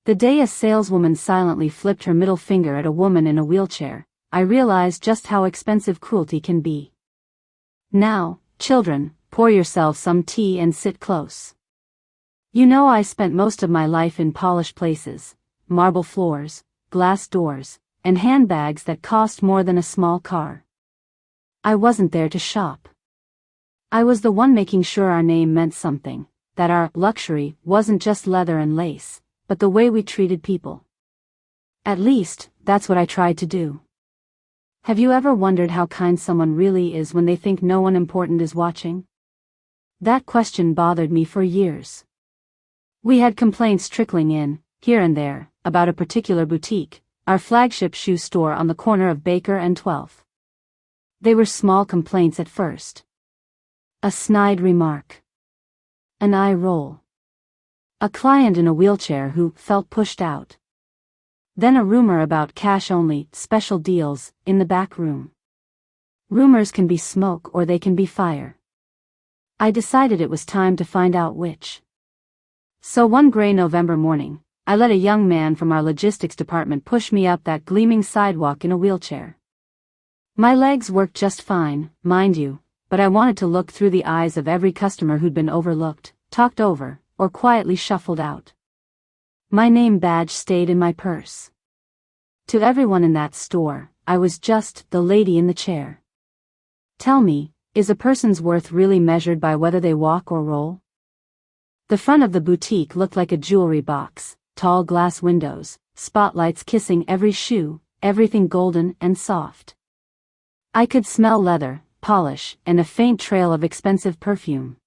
The day a saleswoman silently flipped her middle finger at a woman in a wheelchair, I realized just how expensive cruelty can be. Now, children, pour yourselves some tea and sit close. You know I spent most of my life in polished places, marble floors, glass doors, and handbags that cost more than a small car. I wasn't there to shop. I was the one making sure our name meant something, that our luxury wasn't just leather and lace, but the way we treated people. At least, that's what I tried to do. Have you ever wondered how kind someone really is when they think no one important is watching? That question bothered me for years. We had complaints trickling in, here and there, about a particular boutique, our flagship shoe store on the corner of Baker and 12th. They were small complaints at first. A snide remark. An eye roll. A client in a wheelchair who felt pushed out. Then a rumor about cash-only, special deals, in the back room. Rumors can be smoke or they can be fire. I decided it was time to find out which. So one gray November morning, I let a young man from our logistics department push me up that gleaming sidewalk in a wheelchair. My legs worked just fine, mind you, but I wanted to look through the eyes of every customer who'd been overlooked, talked over, or quietly shuffled out. My name badge stayed in my purse. To everyone in that store, I was just the lady in the chair. Tell me, is a person's worth really measured by whether they walk or roll? The front of the boutique looked like a jewelry box, tall glass windows, spotlights kissing every shoe, everything golden and soft. I could smell leather, polish, and a faint trail of expensive perfume.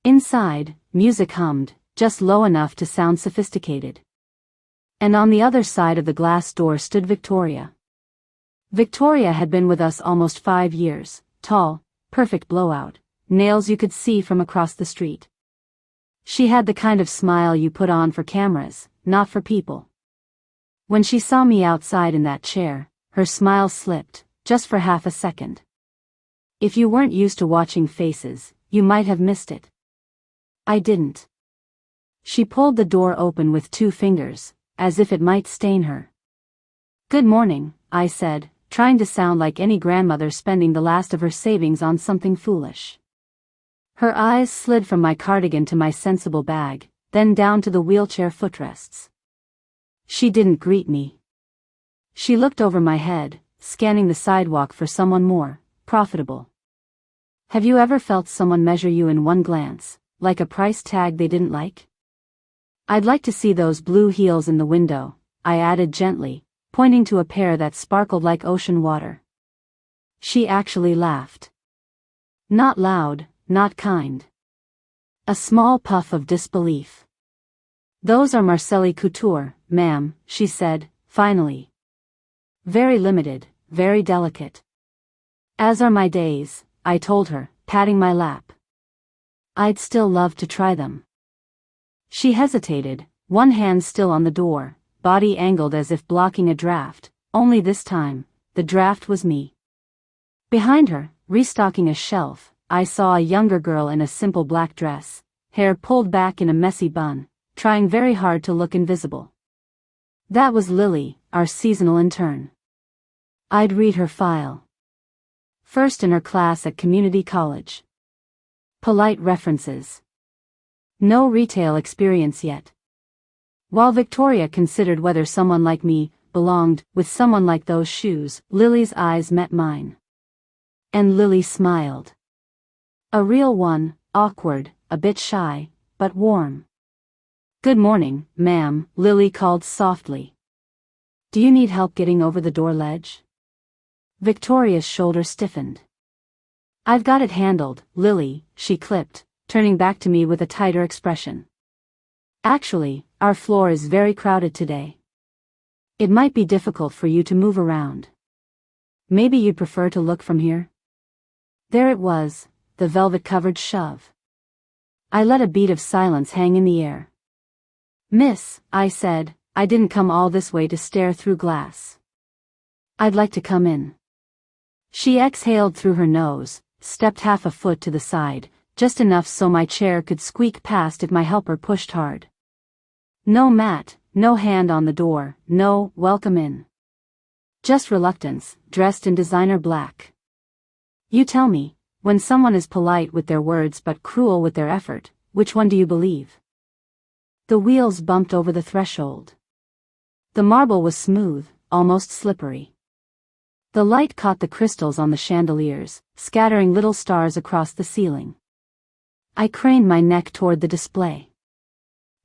Inside, music hummed, just low enough to sound sophisticated. And on the other side of the glass door stood Victoria. Victoria had been with us almost 5 years, tall, perfect blowout, nails you could see from across the street. She had the kind of smile you put on for cameras, not for people. When she saw me outside in that chair, her smile slipped, just for half a second. If you weren't used to watching faces, you might have missed it. I didn't. She pulled the door open with 2 fingers, as if it might stain her. "Good morning," I said, trying to sound like any grandmother spending the last of her savings on something foolish. Her eyes slid from my cardigan to my sensible bag, then down to the wheelchair footrests. She didn't greet me. She looked over my head, scanning the sidewalk for someone more profitable. Have you ever felt someone measure you in one glance, like a price tag they didn't like? "I'd like to see those blue heels in the window," I added gently, pointing to a pair that sparkled like ocean water. She actually laughed. Not loud, not kind. A small puff of disbelief. "Those are Marcelli Couture, ma'am," she said, finally. "Very limited, very delicate." "As are my days," I told her, patting my lap. "I'd still love to try them." She hesitated, one hand still on the door, body angled as if blocking a draft, only this time, the draft was me. Behind her, restocking a shelf, I saw a younger girl in a simple black dress, hair pulled back in a messy bun, trying very hard to look invisible. That was Lily, our seasonal intern. I'd read her file. First in her class at community college. Polite references. No retail experience yet. While Victoria considered whether someone like me belonged with someone like those shoes, Lily's eyes met mine. And Lily smiled. A real one, awkward, a bit shy, but warm. "Good morning, ma'am," Lily called softly. "Do you need help getting over the door ledge?" Victoria's shoulder stiffened. "I've got it handled, Lily," she clipped, turning back to me with a tighter expression. "Actually, our floor is very crowded today. It might be difficult for you to move around. Maybe you'd prefer to look from here?" There it was, the velvet-covered shove. I let a bead of silence hang in the air. "Miss," I said, "I didn't come all this way to stare through glass. I'd like to come in." She exhaled through her nose, stepped half a foot to the side, just enough so my chair could squeak past if my helper pushed hard. "No, Matt, No hand on the door, no welcome in. Just reluctance, dressed in designer black. You tell me, when someone is polite with their words but cruel with their effort, which one do you believe? The wheels bumped over the threshold. The marble was smooth, almost slippery. The light caught the crystals on the chandeliers, scattering little stars across the ceiling. I craned my neck toward the display.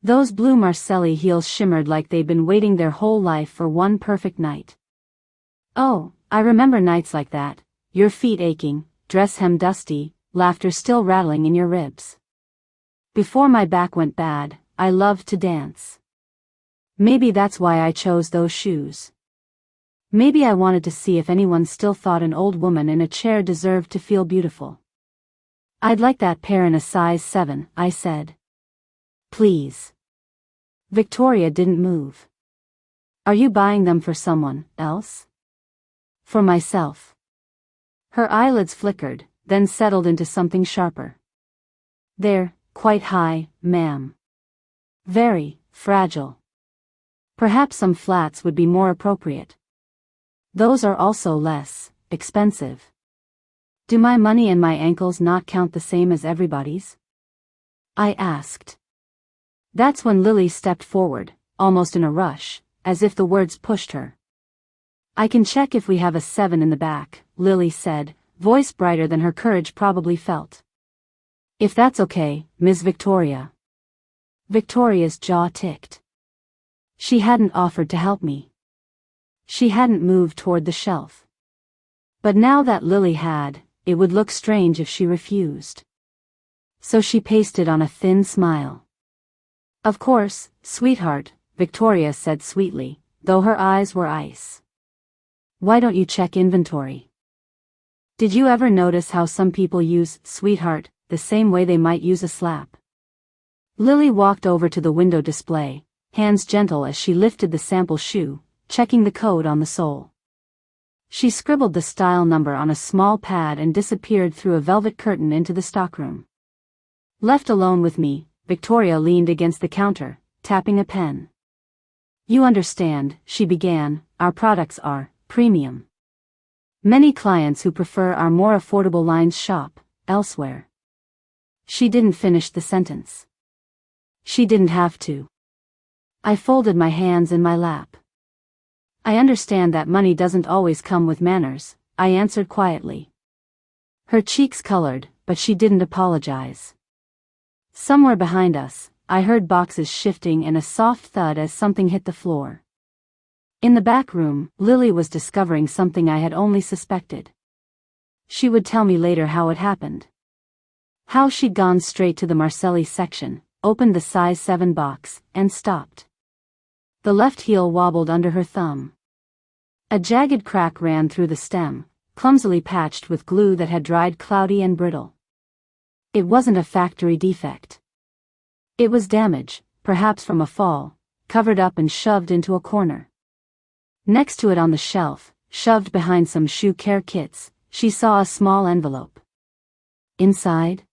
Those blue Marcelli heels shimmered like they'd been waiting their whole life for one perfect night. Oh, I remember nights like that, your feet aching, dress hem dusty, laughter still rattling in your ribs. Before my back went bad, I loved to dance. Maybe that's why I chose those shoes. Maybe I wanted to see if anyone still thought an old woman in a chair deserved to feel beautiful. I'd like that pair in a size 7, I said. Please. Victoria didn't move. Are you buying them for someone else? For myself. Her eyelids flickered, then settled into something sharper. They're quite high, ma'am. Very fragile. Perhaps some flats would be more appropriate. Those are also less expensive. Do my money and my ankles not count the same as everybody's? I asked. That's when Lily stepped forward, almost in a rush, as if the words pushed her. I can check if we have a 7 in the back, Lily said, voice brighter than her courage probably felt. If that's okay, Miss Victoria. Victoria's jaw ticked. She hadn't offered to help me. She hadn't moved toward the shelf. But now that Lily had, it would look strange if she refused. So she pasted on a thin smile. Of course, sweetheart, Victoria said sweetly, though her eyes were ice. Why don't you check inventory? Did you ever notice how some people use sweetheart the same way they might use a slap? Lily walked over to the window display, hands gentle as she lifted the sample shoe, checking the code on the sole. She scribbled the style number on a small pad and disappeared through a velvet curtain into the stockroom. Left alone with me, Victoria leaned against the counter, tapping a pen. You understand, she began, our products are premium. Many clients who prefer our more affordable lines shop elsewhere. She didn't finish the sentence. She didn't have to. I folded my hands in my lap. I understand that money doesn't always come with manners, I answered quietly. Her cheeks colored, but she didn't apologize. Somewhere behind us, I heard boxes shifting and a soft thud as something hit the floor. In the back room, Lily was discovering something I had only suspected. She would tell me later how it happened. How she'd gone straight to the Marcelli section, opened the size 7 box, and stopped. The left heel wobbled under her thumb. A jagged crack ran through the stem, clumsily patched with glue that had dried cloudy and brittle. It wasn't a factory defect. It was damage, perhaps from a fall, covered up and shoved into a corner. Next to it on the shelf, shoved behind some shoe care kits, she saw a small envelope. Inside?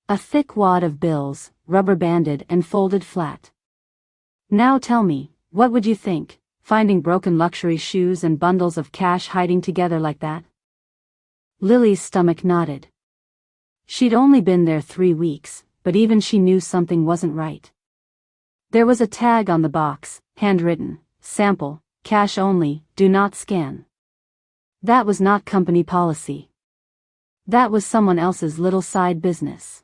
A thick wad of bills, rubber-banded and folded flat. Now tell me, what would you think, finding broken luxury shoes and bundles of cash hiding together like that? Lily's stomach nodded. She'd only been there 3 weeks, but even she knew something wasn't right. There was a tag on the box, handwritten, sample, cash only, do not scan. That was not company policy. That was someone else's little side business.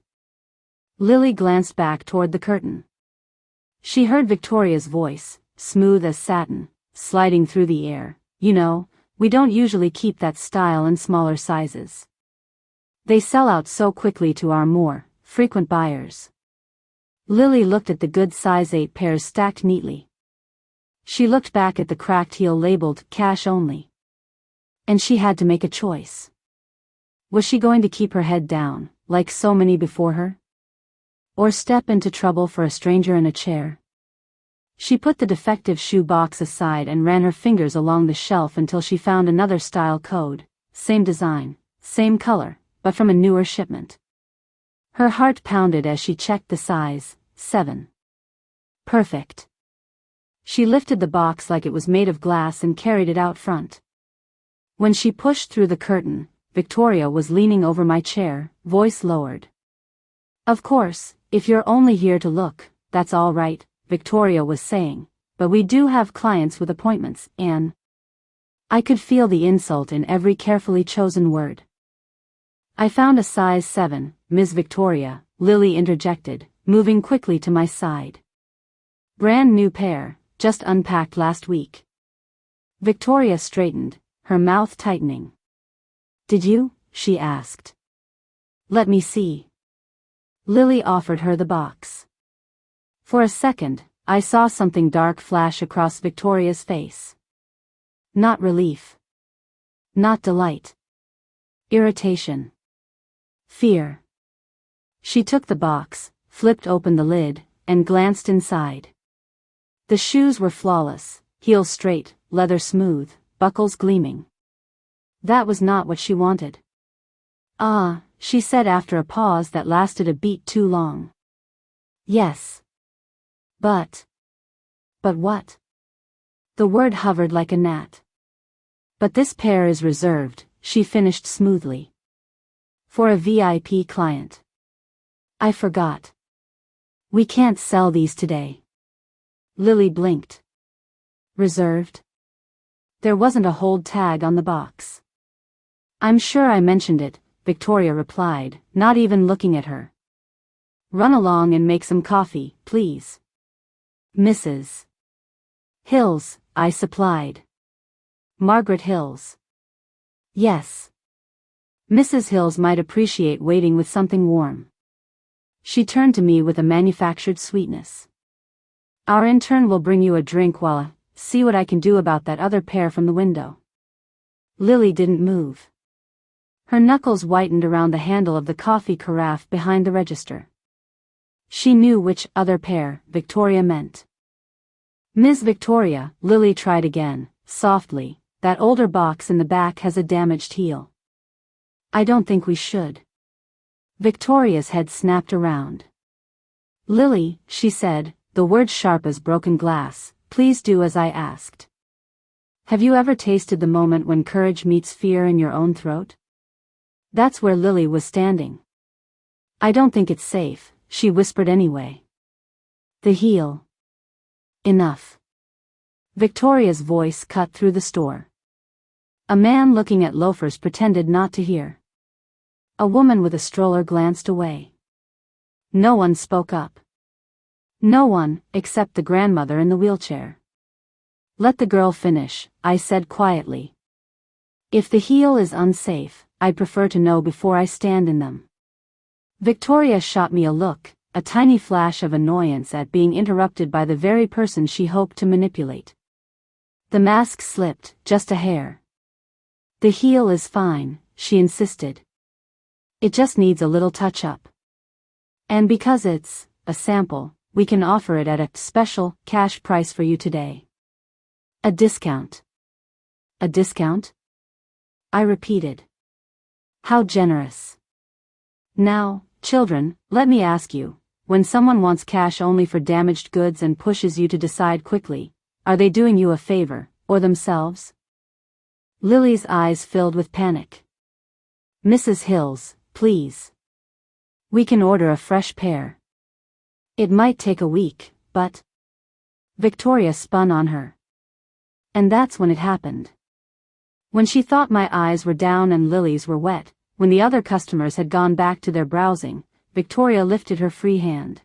Lily glanced back toward the curtain. She heard Victoria's voice, smooth as satin, sliding through the air. You know, we don't usually keep that style in smaller sizes. They sell out so quickly to our more frequent buyers. Lily looked at the good size 8 pairs stacked neatly. She looked back at the cracked heel labeled cash only. And she had to make a choice. Was she going to keep her head down, like so many before her? Or step into trouble for a stranger in a chair? She put the defective shoe box aside and ran her fingers along the shelf until she found another style code, same design, same color, but from a newer shipment. Her heart pounded as she checked the size, 7. Perfect. She lifted the box like it was made of glass and carried it out front. When she pushed through the curtain, Victoria was leaning over my chair, voice lowered. "Of course, if you're only here to look, that's all right," Victoria was saying, "but we do have clients with appointments, Anne." I could feel the insult in every carefully chosen word. "I found a size 7, Ms. Victoria," Lily interjected, moving quickly to my side. "Brand new pair, just unpacked last week." Victoria straightened, her mouth tightening. "Did you?" she asked. "Let me see." Lily offered her the box. For a second, I saw something dark flash across Victoria's face. Not relief. Not delight. Irritation. Fear. She took the box, flipped open the lid, and glanced inside. The shoes were flawless, heels straight, leather smooth, buckles gleaming. That was not what she wanted. "Ah," she said after a pause that lasted a beat too long. "Yes. But what?" The word hovered like a gnat. "But this pair is reserved," she finished smoothly. "For a VIP client." I forgot. "We can't sell these today." Lily blinked. "Reserved?" There wasn't a hold tag on the box. "I'm sure I mentioned it," Victoria replied, not even looking at her. "Run along and make some coffee, please." "Mrs. Hills," I supplied. "Margaret Hills." "Yes." Mrs. Hills might appreciate waiting with something warm. She turned to me with a manufactured sweetness. "Our intern will bring you a drink while I see what I can do about that other pair from the window." Lily didn't move. Her knuckles whitened around the handle of the coffee carafe behind the register. She knew which other pair Victoria meant. "Ms. Victoria," Lily tried again, softly, "that older box in the back has a damaged heel." "I don't think we should." Victoria's head snapped around. "Lily," she said, the words sharp as broken glass, "please do as I asked." Have you ever tasted the moment when courage meets fear in your own throat? That's where Lily was standing. "I don't think it's safe," she whispered anyway. "The heel." "Enough." Victoria's voice cut through the store. A man looking at loafers pretended not to hear. A woman with a stroller glanced away. No one spoke up. No one, except the grandmother in the wheelchair. "Let the girl finish," I said quietly. "If the heel is unsafe, I'd prefer to know before I stand in them." Victoria shot me a look, a tiny flash of annoyance at being interrupted by the very person she hoped to manipulate. The mask slipped, just a hair. "The heel is fine," she insisted. "It just needs a little touch-up. And because it's a sample, we can offer it at a special, cash price for you today." "A discount." "A discount?" I repeated. "How generous." "Now, children, let me ask you, when someone wants cash only for damaged goods and pushes you to decide quickly, are they doing you a favor, or themselves?" Lily's eyes filled with panic. "Mrs. Hills, please. We can order a fresh pair. It might take a week, but..." Victoria spun on her. And that's when it happened. When she thought my eyes were down and Lily's were wet, when the other customers had gone back to their browsing, Victoria lifted her free hand.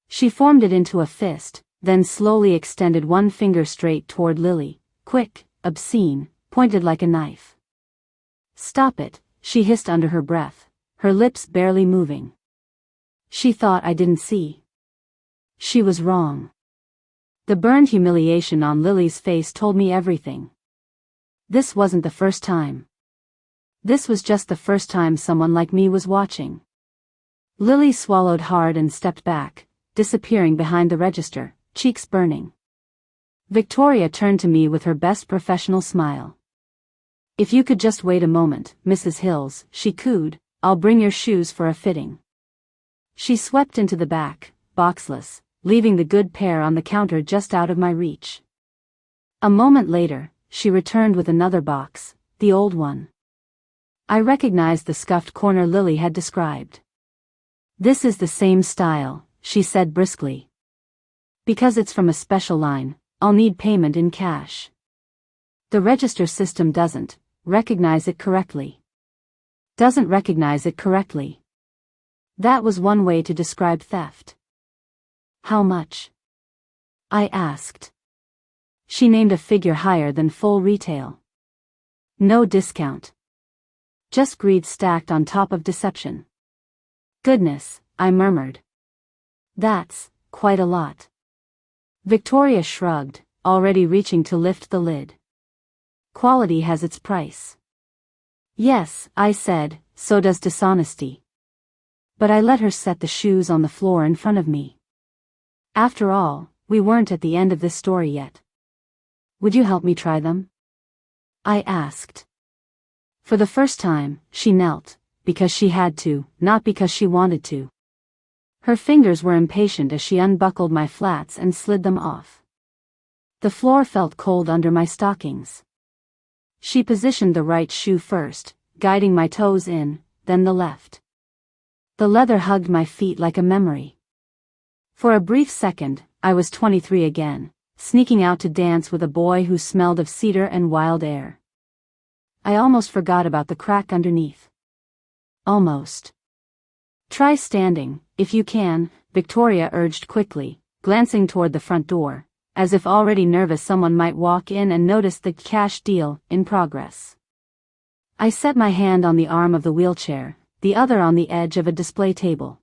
She formed it into a fist, then slowly extended one finger straight toward Lily, quick, obscene, pointed like a knife. "Stop it," she hissed under her breath, her lips barely moving. She thought I didn't see. She was wrong. The burned humiliation on Lily's face told me everything. This wasn't the first time. This was just the first time someone like me was watching. Lily swallowed hard and stepped back, disappearing behind the register, cheeks burning. Victoria turned to me with her best professional smile. "If you could just wait a moment, Mrs. Hills," she cooed, "I'll bring your shoes for a fitting." She swept into the back, boxless, leaving the good pair on the counter just out of my reach. A moment later, she returned with another box, the old one. I recognized the scuffed corner Lily had described. "This is the same style," she said briskly. "Because it's from a special line, I'll need payment in cash. The register system doesn't recognize it correctly." Doesn't recognize it correctly. That was one way to describe theft. "How much?" I asked. She named a figure higher than full retail. "No discount. Just greed stacked on top of deception." "Goodness," I murmured. "That's quite a lot." Victoria shrugged, already reaching to lift the lid. "Quality has its price." "Yes," I said, "so does dishonesty." But I let her set the shoes on the floor in front of me. After all, we weren't at the end of this story yet. "Would you help me try them?" I asked. For the first time, she knelt, because she had to, not because she wanted to. Her fingers were impatient as she unbuckled my flats and slid them off. The floor felt cold under my stockings. She positioned the right shoe first, guiding my toes in, then the left. The leather hugged my feet like a memory. For a brief second, I was 23 again, sneaking out to dance with a boy who smelled of cedar and wild air. I almost forgot about the crack underneath. Almost. "Try standing, if you can," Victoria urged quickly, glancing toward the front door, as if already nervous someone might walk in and notice the cash deal in progress. I set my hand on the arm of the wheelchair, the other on the edge of a display table.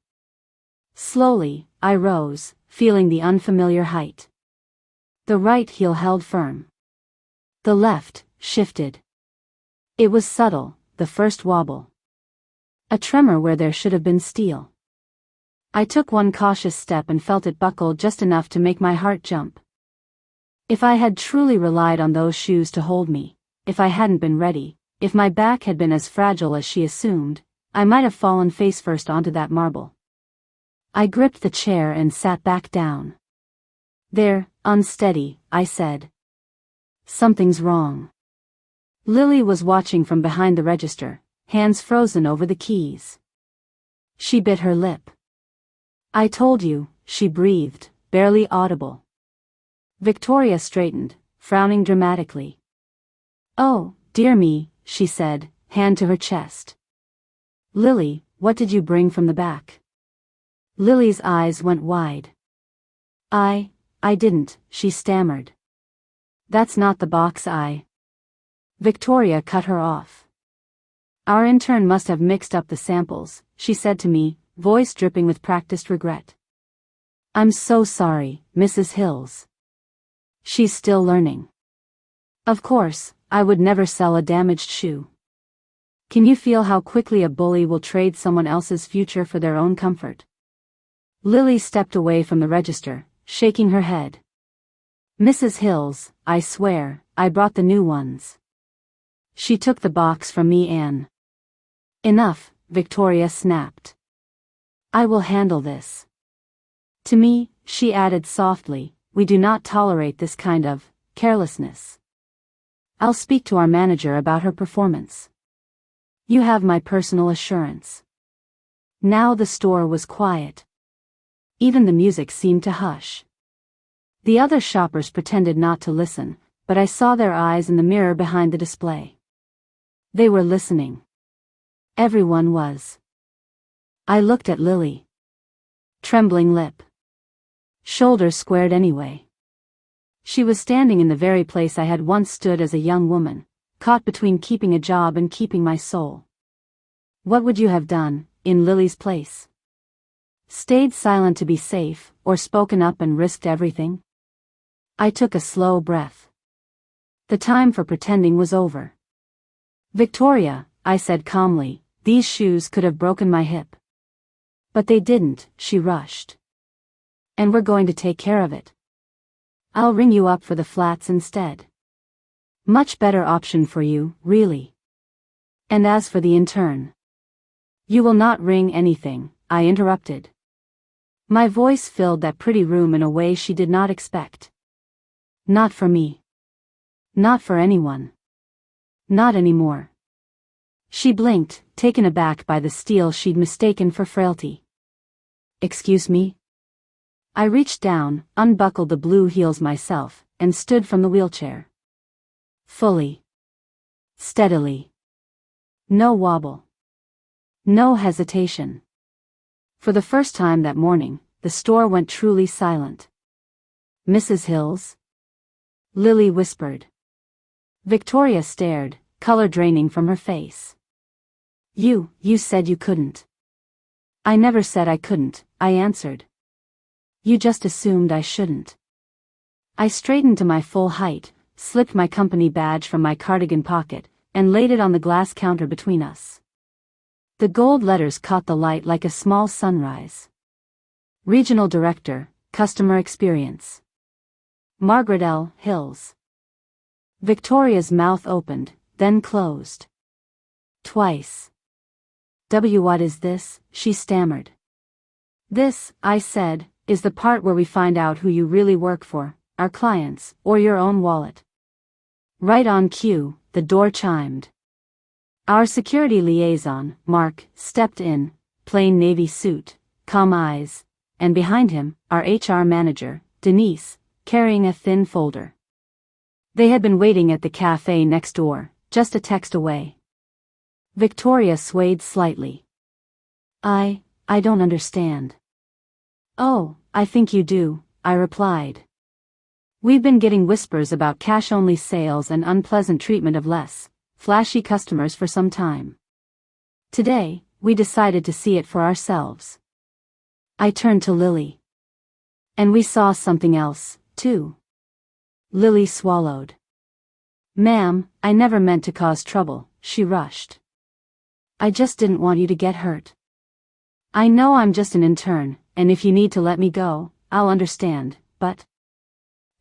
Slowly, I rose, feeling the unfamiliar height. The right heel held firm. The left shifted. It was subtle, the first wobble. A tremor where there should have been steel. I took one cautious step and felt it buckle just enough to make my heart jump. If I had truly relied on those shoes to hold me, if I hadn't been ready, if my back had been as fragile as she assumed, I might have fallen face first onto that marble. I gripped the chair and sat back down. "They're unsteady," I said. "Something's wrong." Lily was watching from behind the register, hands frozen over the keys. She bit her lip. "I told you," she breathed, barely audible. Victoria straightened, frowning dramatically. "Oh, dear me," she said, hand to her chest. "Lily, what did you bring from the back?" Lily's eyes went wide. I didn't," she stammered. "That's not the box Victoria cut her off. "Our intern must have mixed up the samples," she said to me, voice dripping with practiced regret. "I'm so sorry, Mrs. Hills. She's still learning." Of course, I would never sell a damaged shoe. Can you feel how quickly a bully will trade someone else's future for their own comfort? Lily stepped away from the register, shaking her head. "Mrs. Hills, I swear, I brought the new ones." She took the box from me and... "Enough," Victoria snapped. "I will handle this." To me, she added softly, "We do not tolerate this kind of carelessness. I'll speak to our manager about her performance. You have my personal assurance." Now the store was quiet. Even the music seemed to hush. The other shoppers pretended not to listen, but I saw their eyes in the mirror behind the display. They were listening. Everyone was. I looked at Lily. Trembling lip. Shoulders squared anyway. She was standing in the very place I had once stood as a young woman, caught between keeping a job and keeping my soul. What would you have done, in Lily's place? Stayed silent to be safe, or spoken up and risked everything? I took a slow breath. The time for pretending was over. "Victoria," I said calmly, "these shoes could have broken my hip." "But they didn't," she rushed. "And we're going to take care of it. I'll ring you up for the flats instead. Much better option for you, really. And as for the intern..." "You will not ring anything," I interrupted. My voice filled that pretty room in a way she did not expect. Not for me. Not for anyone. Not anymore. She blinked, taken aback by the steel she'd mistaken for frailty. Excuse me? I reached down, unbuckled the blue heels myself, and stood from the wheelchair. Fully. Steadily. No wobble. No hesitation. For the first time that morning, the store went truly silent. Mrs. Hills? Lily whispered. Victoria stared, color draining from her face. You said you couldn't. I never said I couldn't, I answered. You just assumed I shouldn't. I straightened to my full height, slipped my company badge from my cardigan pocket, and laid it on the glass counter between us. The gold letters caught the light like a small sunrise. Regional Director, Customer Experience. Margaret L. Hills. Victoria's mouth opened, then closed. Twice. What is this? She stammered. This, I said, is the part where we find out who you really work for, our clients, or your own wallet. Right on cue, the door chimed. Our security liaison, Mark, stepped in, plain navy suit, calm eyes, and behind him, our HR manager, Denise, carrying a thin folder. They had been waiting at the cafe next door, just a text away. Victoria swayed slightly. I don't understand. Oh, I think you do, I replied. We've been getting whispers about cash-only sales and unpleasant treatment of less flashy customers for some time. Today, we decided to see it for ourselves. I turned to Lily. And we saw something else, too. Lily swallowed. Ma'am, I never meant to cause trouble, she rushed. I just didn't want you to get hurt. I know I'm just an intern, and if you need to let me go, I'll understand, but...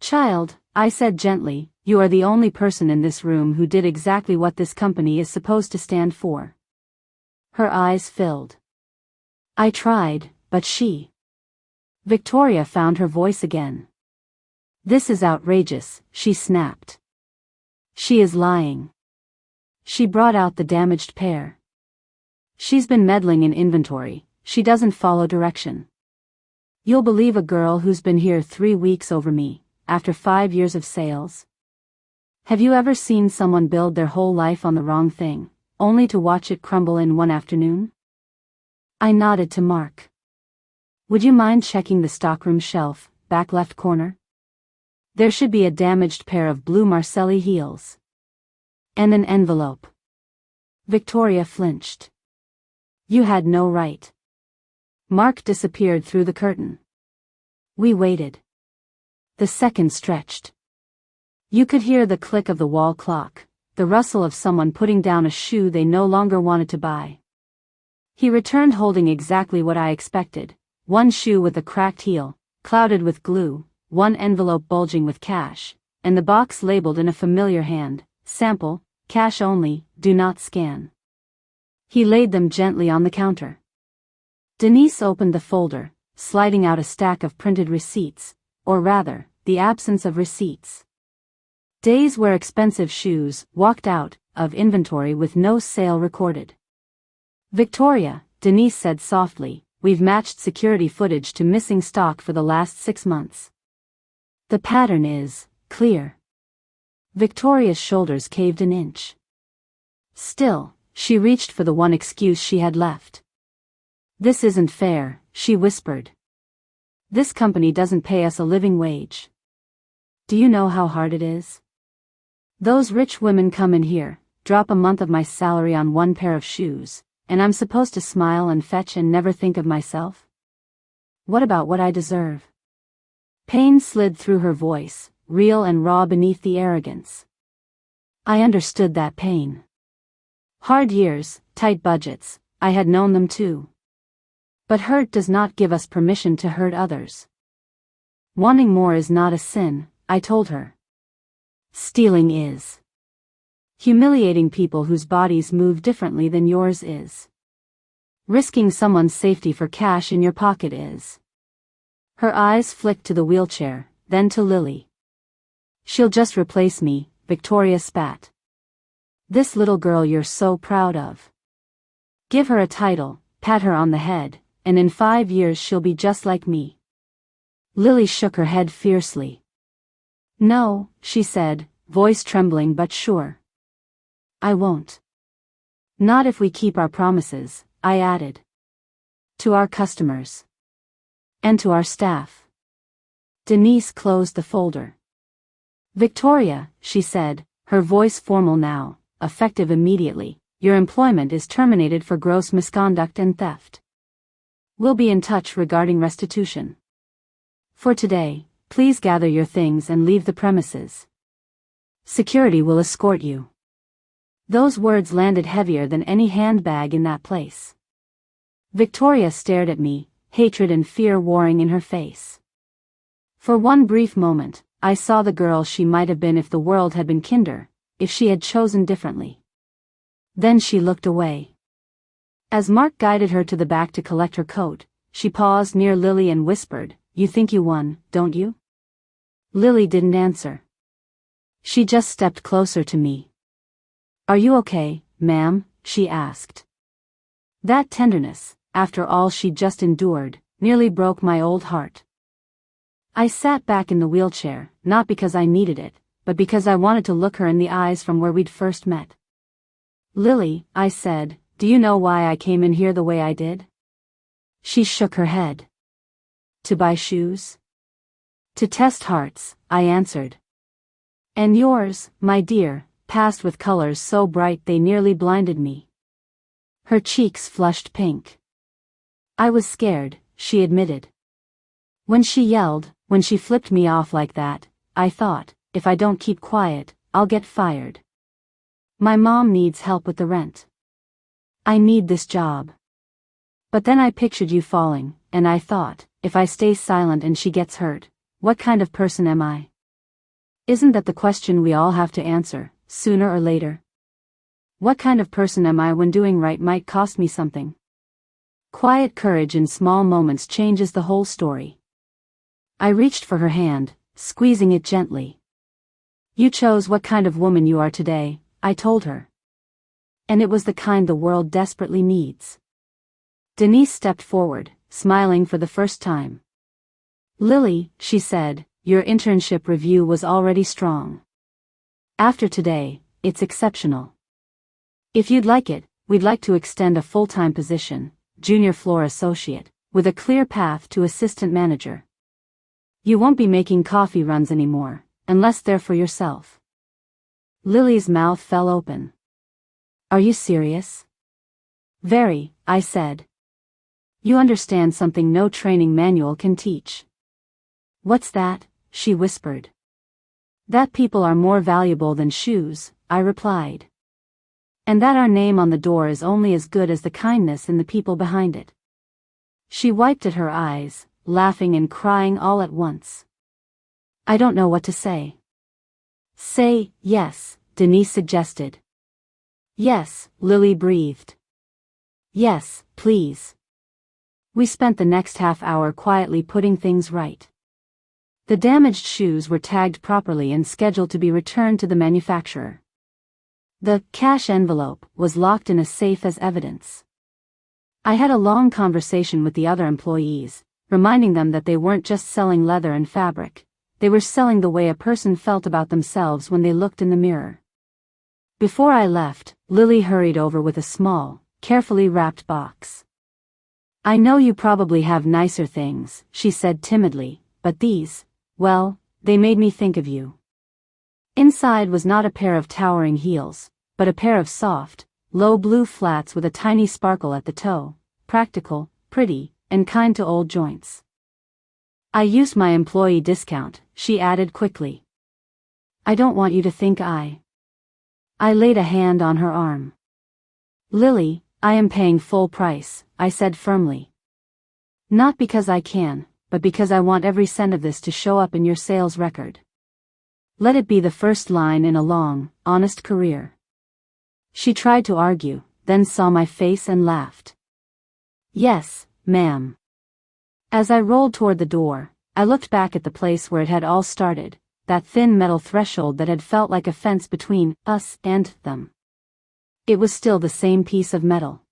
Child, I said gently, you are the only person in this room who did exactly what this company is supposed to stand for. Her eyes filled. I tried, but she... Victoria found her voice again. This is outrageous, she snapped. She is lying. She brought out the damaged pair. She's been meddling in inventory, she doesn't follow direction. You'll believe a girl who's been here 3 weeks over me, after 5 years of sales? Have you ever seen someone build their whole life on the wrong thing, only to watch it crumble in one afternoon? I nodded to Mark. Would you mind checking the stockroom shelf, back left corner? There should be a damaged pair of blue Marcelli heels. And an envelope. Victoria flinched. You had no right. Mark disappeared through the curtain. We waited. The seconds stretched. You could hear the click of the wall clock, the rustle of someone putting down a shoe they no longer wanted to buy. He returned holding exactly what I expected, one shoe with a cracked heel, clouded with glue, one envelope bulging with cash, and the box labeled in a familiar hand, sample, cash only, do not scan. He laid them gently on the counter. Denise opened the folder, sliding out a stack of printed receipts, or rather, the absence of receipts. Days where expensive shoes walked out of inventory with no sale recorded. Victoria, Denise said softly, we've matched security footage to missing stock for the last 6 months. The pattern is clear. Victoria's shoulders caved an inch. Still, she reached for the one excuse she had left. This isn't fair, she whispered. This company doesn't pay us a living wage. Do you know how hard it is? Those rich women come in here, drop a month of my salary on one pair of shoes, and I'm supposed to smile and fetch and never think of myself? What about what I deserve? Pain slid through her voice, real and raw beneath the arrogance. I understood that pain. Hard years, tight budgets, I had known them too. But hurt does not give us permission to hurt others. Wanting more is not a sin, I told her. Stealing is. Humiliating people whose bodies move differently than yours is. Risking someone's safety for cash in your pocket is. Her eyes flicked to the wheelchair, then to Lily. She'll just replace me, Victoria spat. This little girl you're so proud of. Give her a title, pat her on the head, and in 5 years she'll be just like me. Lily shook her head fiercely. No, she said, voice trembling but sure. I won't. Not if we keep our promises, I added. To our customers. And to our staff. Denise closed the folder. Victoria, she said, her voice formal now, effective immediately, your employment is terminated for gross misconduct and theft. We'll be in touch regarding restitution. For today, please gather your things and leave the premises. Security will escort you. Those words landed heavier than any handbag in that place. Victoria stared at me, hatred and fear warring in her face. For one brief moment, I saw the girl she might have been if the world had been kinder, if she had chosen differently. Then she looked away. As Mark guided her to the back to collect her coat, she paused near Lily and whispered, You think you won, don't you? Lily didn't answer. She just stepped closer to me. Are you okay, ma'am? She asked. That tenderness, after all she'd just endured, nearly broke my old heart. I sat back in the wheelchair, not because I needed it, but because I wanted to look her in the eyes from where we'd first met. Lily, I said, do you know why I came in here the way I did? She shook her head. To buy shoes? To test hearts, I answered. And yours, my dear, passed with colors so bright they nearly blinded me. Her cheeks flushed pink. I was scared, she admitted. When she yelled, when she flipped me off like that, I thought, if I don't keep quiet, I'll get fired. My mom needs help with the rent. I need this job. But then I pictured you falling, and I thought, if I stay silent and she gets hurt, what kind of person am I? Isn't that the question we all have to answer, sooner or later? What kind of person am I when doing right might cost me something? Quiet courage in small moments changes the whole story. I reached for her hand, squeezing it gently. You chose what kind of woman you are today, I told her. And it was the kind the world desperately needs. Denise stepped forward, smiling for the first time. Lily, she said, your internship review was already strong. After today, it's exceptional. If you'd like it, we'd like to extend a full-time position, junior floor associate, with a clear path to assistant manager. You won't be making coffee runs anymore, unless they're for yourself. Lily's mouth fell open. Are you serious? Very, I said. You understand something no training manual can teach. What's that? She whispered. That people are more valuable than shoes, I replied. And that our name on the door is only as good as the kindness in the people behind it. She wiped at her eyes, laughing and crying all at once. I don't know what to say. Say, yes, Denise suggested. Yes, Lily breathed. Yes, please. We spent the next half hour quietly putting things right. The damaged shoes were tagged properly and scheduled to be returned to the manufacturer. The cash envelope was locked in a safe as evidence. I had a long conversation with the other employees, reminding them that they weren't just selling leather and fabric, they were selling the way a person felt about themselves when they looked in the mirror. Before I left, Lily hurried over with a small, carefully wrapped box. I know you probably have nicer things, she said timidly, but these, well, they made me think of you. Inside was not a pair of towering heels, but a pair of soft, low blue flats with a tiny sparkle at the toe, practical, pretty, and kind to old joints. I used my employee discount, she added quickly. I don't want you to think I laid a hand on her arm. Lily, I am paying full price, I said firmly. Not because I can, but because I want every cent of this to show up in your sales record. Let it be the first line in a long, honest career. She tried to argue, then saw my face and laughed. Yes, ma'am. As I rolled toward the door, I looked back at the place where it had all started, that thin metal threshold that had felt like a fence between us and them. It was still the same piece of metal.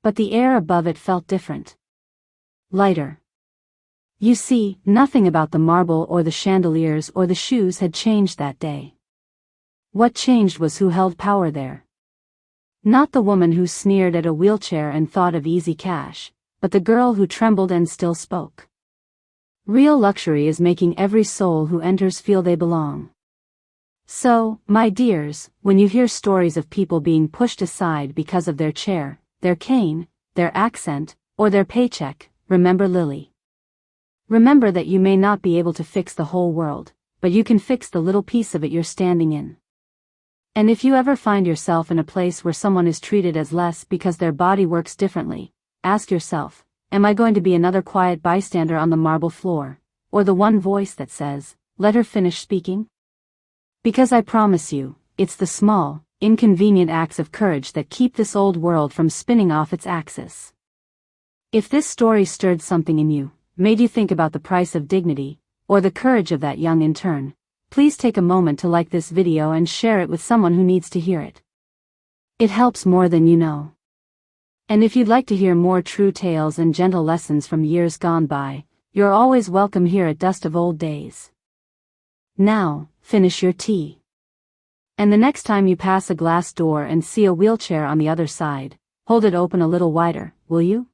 But the air above it felt different. Lighter. You see, nothing about the marble or the chandeliers or the shoes had changed that day. What changed was who held power there. Not the woman who sneered at a wheelchair and thought of easy cash, but the girl who trembled and still spoke. Real luxury is making every soul who enters feel they belong. So, my dears, when you hear stories of people being pushed aside because of their chair, their cane, their accent, or their paycheck, remember Lily. Remember that you may not be able to fix the whole world, but you can fix the little piece of it you're standing in. And if you ever find yourself in a place where someone is treated as less because their body works differently, ask yourself, am I going to be another quiet bystander on the marble floor, or the one voice that says, let her finish speaking? Because I promise you, it's the small, inconvenient acts of courage that keep this old world from spinning off its axis. If this story stirred something in you, made you think about the price of dignity, or the courage of that young intern, please take a moment to like this video and share it with someone who needs to hear it. It helps more than you know. And if you'd like to hear more true tales and gentle lessons from years gone by, you're always welcome here at Dust of Old Days. Now, finish your tea. And the next time you pass a glass door and see a wheelchair on the other side, hold it open a little wider, will you?